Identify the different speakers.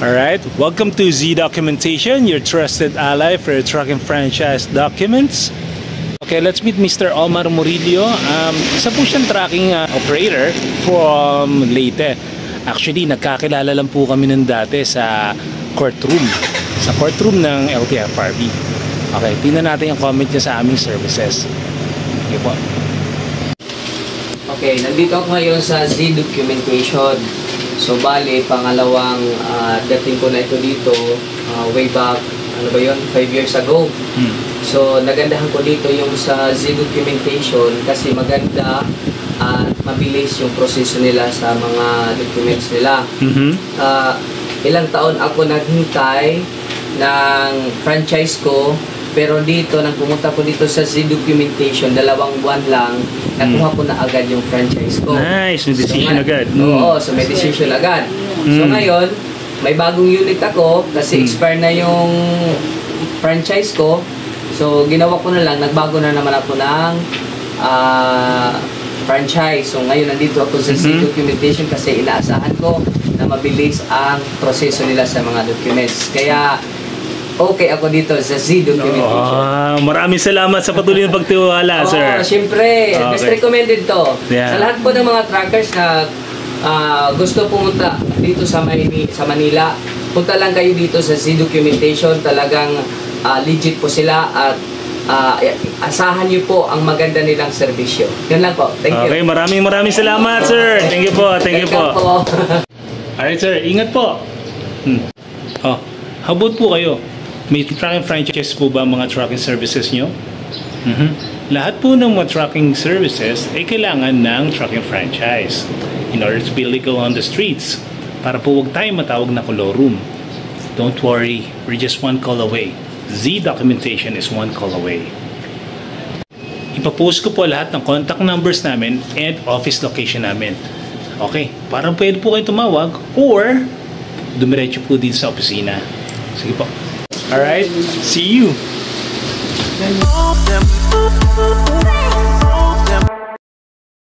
Speaker 1: Alright, welcome to Z Documentation, your trusted ally for your truck and franchise documents. Okay, let's meet Mr. Omar Murillo. Isa po siyang tracking operator from Leyte. Actually, nagkakilala lang po kami nun dati sa courtroom. Sa courtroom ng LTFRB. Okay, tingnan natin yung comment niya sa aming services. Okay po.
Speaker 2: Okay, nandito ako ngayon sa Z Documentation. So, bali, pangalawang dating ko na ito dito way back, ano ba yun, 5 years ago. So, nagandahan ko dito yung sa Z Documentation kasi maganda at mabilis yung proseso nila sa mga documents nila. Ilang taon ako naghintay ng franchise ko, pero dito, nang pumunta ko dito sa Z Documentation, 2 buwan lang, nakuha ko na agad yung franchise ko.
Speaker 1: Nice, may decision agad.
Speaker 2: Oo, so may decision agad. So ngayon, may bagong unit ako kasi expire na yung franchise ko. So ginawa ko na lang, nagbago na naman ako ng franchise. So ngayon, nandito ako sa Z Documentation kasi inaasahan ko na mabilis ang proseso nila sa mga documents. Kaya, okay ako dito sa Z Documentation.
Speaker 1: Maraming salamat sa patuloy na pagtiwala, sir.
Speaker 2: Siyempre, best recommended to.
Speaker 1: Yeah.
Speaker 2: Sa lahat po ng mga trackers na gusto pumunta dito sa Manila, punta lang kayo dito sa Z Documentation. Talagang legit po sila at asahan niyo po ang maganda nilang serbisyo. Yun lang po. Thank you.
Speaker 1: Okay, maraming salamat, sir. Thank you po. Thank you po. Alright, sir. Ingat po. How about po kayo? May trucking franchise po ba mga trucking services nyo? Lahat po ng mga trucking services ay kailangan ng trucking franchise in order to be legal on the streets para po huwag tayo matawag na colorum. Don't worry, we're just one call away. Z Documentation is one call away. Ipapost ko po lahat ng contact numbers namin and office location namin. Okay, parang pwede po kayo tumawag or dumiretso po dito sa opisina. Sige po. Alright, see you!